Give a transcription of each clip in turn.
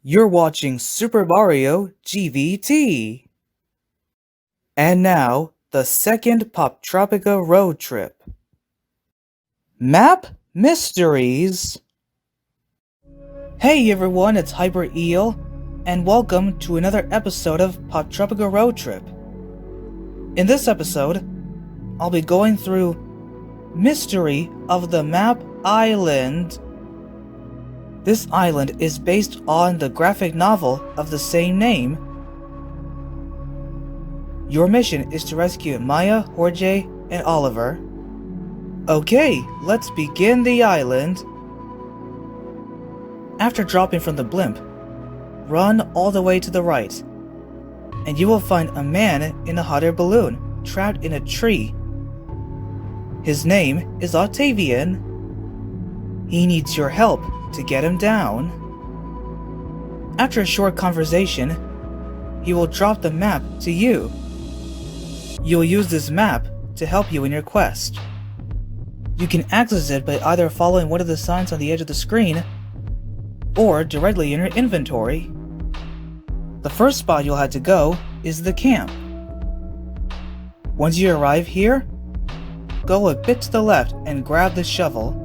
You're watching Super Mario GVT. And now, the second Poptropica road trip. Map Mysteries. Hey everyone, it's Hyper Eel, and welcome to another episode of Poptropica Road Trip. In this episode, I'll be going through Mystery of the Map Island. This island is based on the graphic novel of the same name. Your mission is to rescue Maya, Jorge, and Oliver. Okay, let's begin the island. After dropping from the blimp, run all the way to the right, and you will find a man in a hot air balloon trapped in a tree. His name is Octavian. He needs your help to get him down. After a short conversation, he will drop the map to you. You'll use this map to help you in your quest. You can access it by either following one of the signs on the edge of the screen or directly in your inventory. The first spot you'll have to go is the camp. Once you arrive here, go a bit to the left and grab the shovel.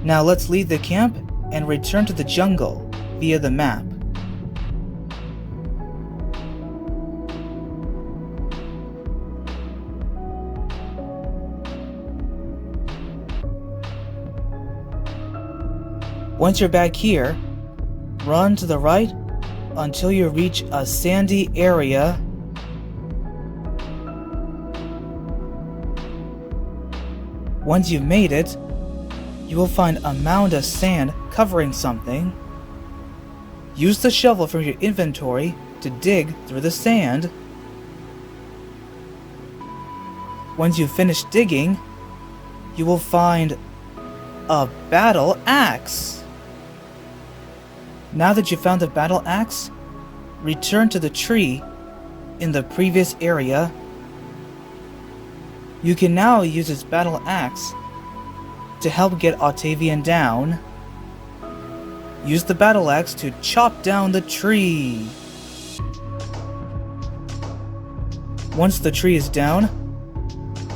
Now let's leave the camp and return to the jungle via the map. Once you're back here, run to the right until you reach a sandy area. Once you've made it, you will find a mound of sand covering something. Use the shovel from your inventory to dig through the sand. Once you've finished digging, you will find a battle axe. Now that you found the battle axe, return to the tree in the previous area. You can now use its battle axe to help get Octavian down. Use the battle axe to chop down the tree. Once the tree is down,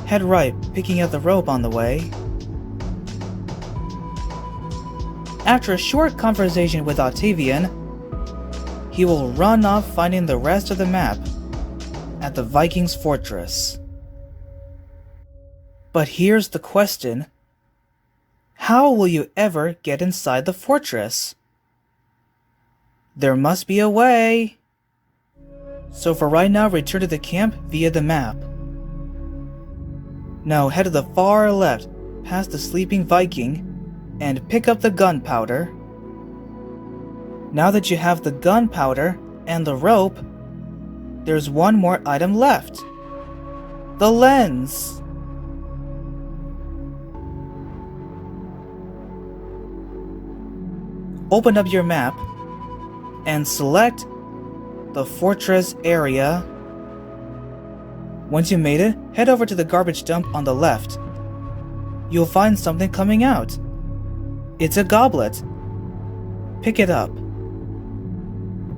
head right, picking up the rope on the way. After a short conversation with Octavian, he will run off finding the rest of the map at the Vikings' fortress. But here's the question. How will you ever get inside the fortress? There must be a way. So for right now, return to the camp via the map. Now head to the far left, past the sleeping Viking, and pick up the gunpowder. Now that you have the gunpowder and the rope, there's one more item left. The lens. Open up your map and select the fortress area. Once you made it, head over to the garbage dump on the left. You'll find something coming out. It's a goblet. Pick it up.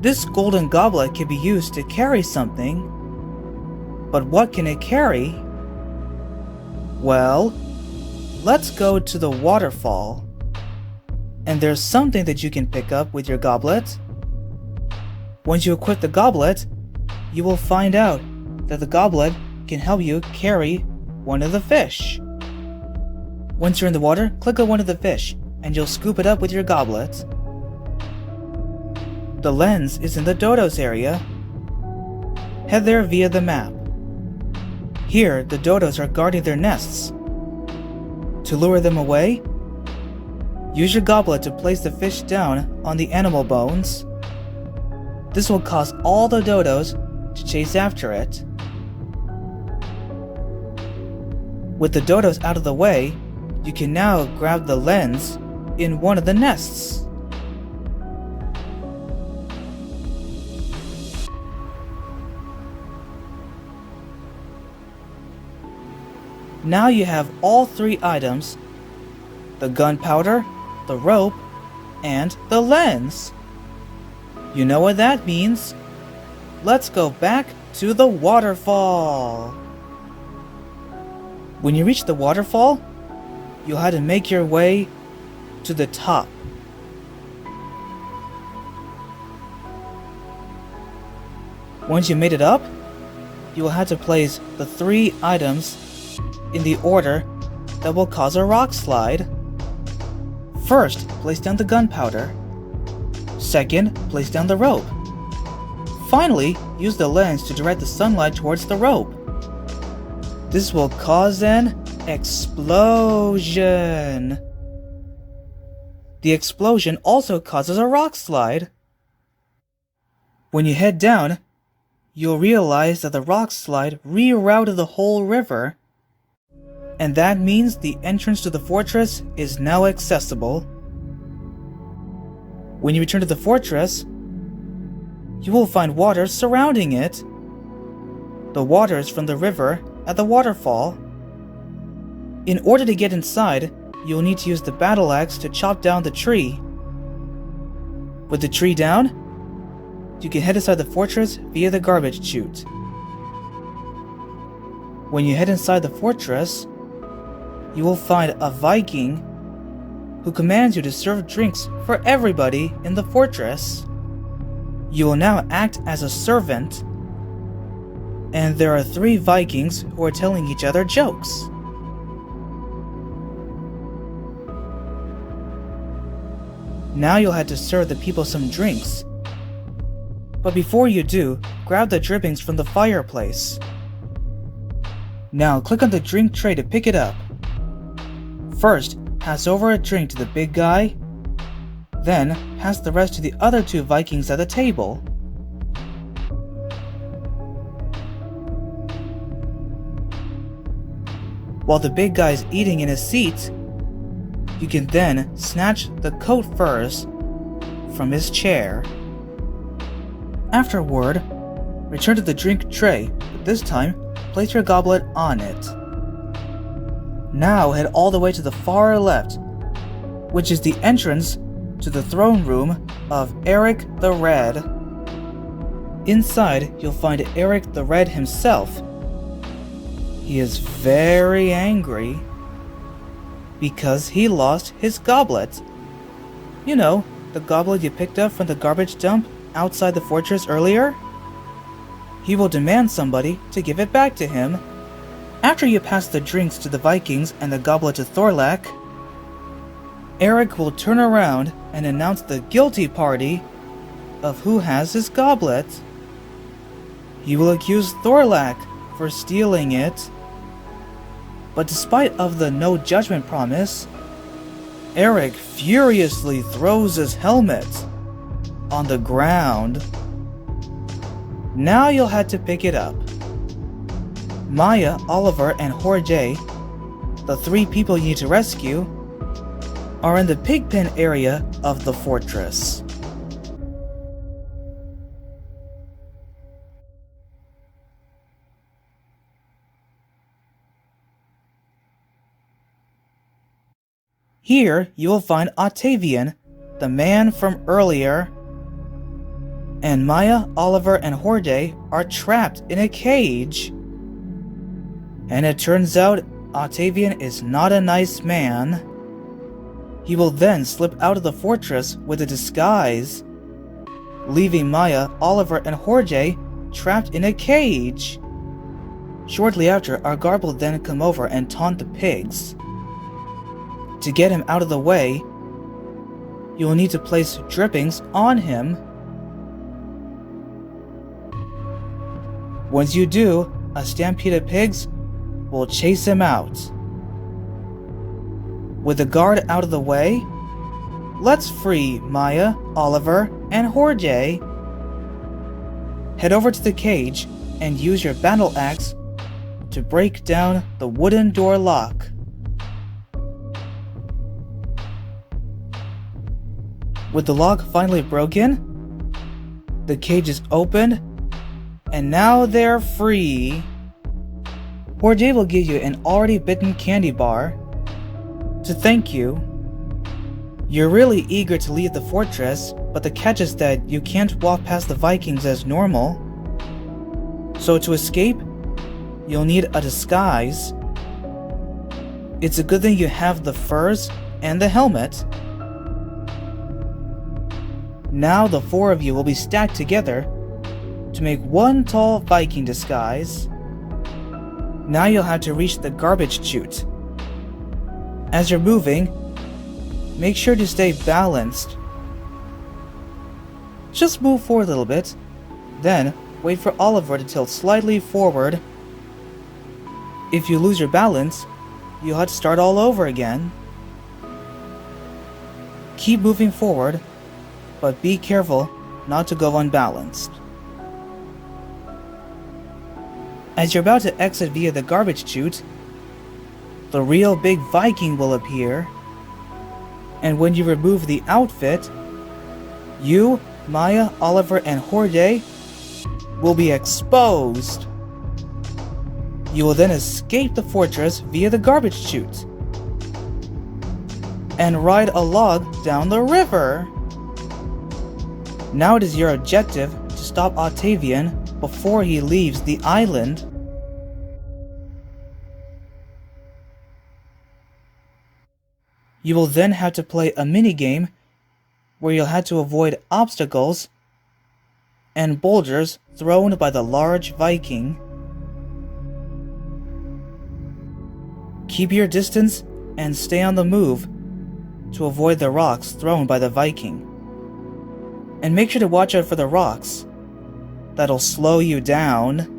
This golden goblet can be used to carry something. But what can it carry? Well, let's go to the waterfall. And there's something that you can pick up with your goblet. Once you equip the goblet, you will find out that the goblet can help you carry one of the fish. Once you're in the water, click on one of the fish, and you'll scoop it up with your goblet. The lens is in the dodos area. Head there via the map. Here, the dodos are guarding their nests. To lure them away, use your goblet to place the fish down on the animal bones. This will cause all the dodos to chase after it. With the dodos out of the way, you can now grab the lens in one of the nests. Now you have all three items: the gunpowder, the rope, and the lens. You know what that means. Let's go back to the waterfall. When you reach the waterfall, you'll have to make your way to the top. Once you made it up, you will have to place the 3 items in the order that will cause a rock slide. First, place down the gunpowder. Second, place down the rope. Finally, use the lens to direct the sunlight towards the rope. This will cause an explosion. The explosion also causes a rock slide. When you head down, you'll realize that the rock slide rerouted the whole river, and that means the entrance to the fortress is now accessible. When you return to the fortress, you will find water surrounding it. The water is from the river at the waterfall. In order to get inside, you'll need to use the battle axe to chop down the tree. With the tree down, you can head inside the fortress via the garbage chute. When you head inside the fortress, you will find a Viking who commands you to serve drinks for everybody in the fortress. You will now act as a servant, and there are 3 Vikings who are telling each other jokes. Now you'll have to serve the people some drinks. But before you do, grab the drippings from the fireplace. Now click on the drink tray to pick it up. First, pass over a drink to the big guy, then pass the rest to the other 2 Vikings at the table. While the big guy is eating in his seat, you can then snatch the coat furs from his chair. Afterward, return to the drink tray, but this time, place your goblet on it. Now head all the way to the far left, which is the entrance to the throne room of Eric the Red. Inside, you'll find Eric the Red himself. He is very angry because he lost his goblet. You know, the goblet you picked up from the garbage dump outside the fortress earlier? He will demand somebody to give it back to him. After you pass the drinks to the Vikings and the goblet to Thorlak, Eric will turn around and announce the guilty party of who has his goblet. He will accuse Thorlak for stealing it. But despite of the no judgment promise, Eric furiously throws his helmet on the ground. Now you'll have to pick it up. Maya, Oliver, and Jorge, the 3 people you need to rescue, are in the pigpen area of the fortress. Here you will find Octavian, the man from earlier, and Maya, Oliver, and Jorge are trapped in a cage. And it turns out Octavian is not a nice man. He will then slip out of the fortress with a disguise, leaving Maya, Oliver, and Jorge trapped in a cage. Shortly after, our guard will then come over and taunt the pigs. To get him out of the way, you will need to place drippings on him. Once you do, a stampede of pigs will chase him out. With the guard out of the way, let's free Maya, Oliver, and Jorge. Head over to the cage and use your battle axe to break down the wooden door lock. With the lock finally broken, the cage is opened, and now they're free. Jorge will give you an already bitten candy bar to thank you. You're really eager to leave the fortress but the catch is that you can't walk past the Vikings as normal. So to escape, you'll need a disguise. It's a good thing you have the furs and the helmet. Now the four of you will be stacked together to make one tall Viking disguise. Now you'll have to reach the garbage chute. As you're moving, make sure to stay balanced. Just move forward a little bit, then wait for Oliver to tilt slightly forward. If you lose your balance, you'll have to start all over again. Keep moving forward, but be careful not to go unbalanced. As you're about to exit via the garbage chute, the real big Viking will appear, and when you remove the outfit, you, Maya, Oliver, and Jorge will be exposed. You will then escape the fortress via the garbage chute and ride a log down the river. Now it is your objective to stop Octavian before he leaves the island. You will then have to play a minigame where you'll have to avoid obstacles and boulders thrown by the large Viking. Keep your distance and stay on the move to avoid the rocks thrown by the Viking. And make sure to watch out for the rocks. That'll slow you down.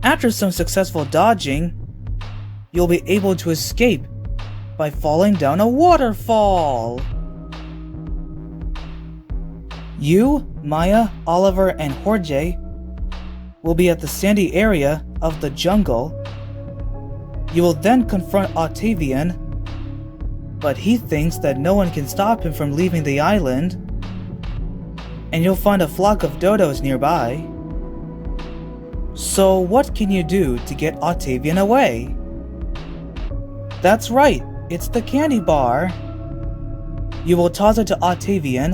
After some successful dodging, you'll be able to escape by falling down a waterfall. You, Maya, Oliver, and Jorge will be at the sandy area of the jungle. You will then confront Octavian, but he thinks that no one can stop him from leaving the island, and you'll find a flock of dodos nearby. So what can you do to get Octavian away? That's right, it's the candy bar. You will toss it to Octavian,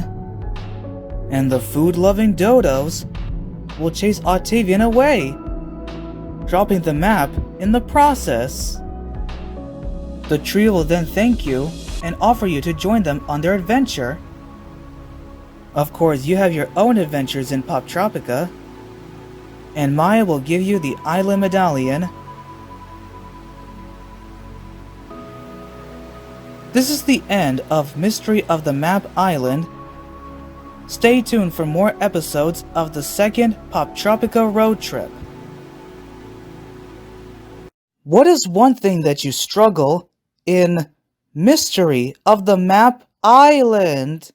and the food-loving dodos will chase Octavian away, dropping the map in the process. The trio will then thank you and offer you to join them on their adventure. Of course, you have your own adventures in Poptropica, and Maya will give you the island medallion. This is the end of Mystery of the Map Island. Stay tuned for more episodes of the second Poptropica road trip. What is one thing that you struggle in Mystery of the Map Island?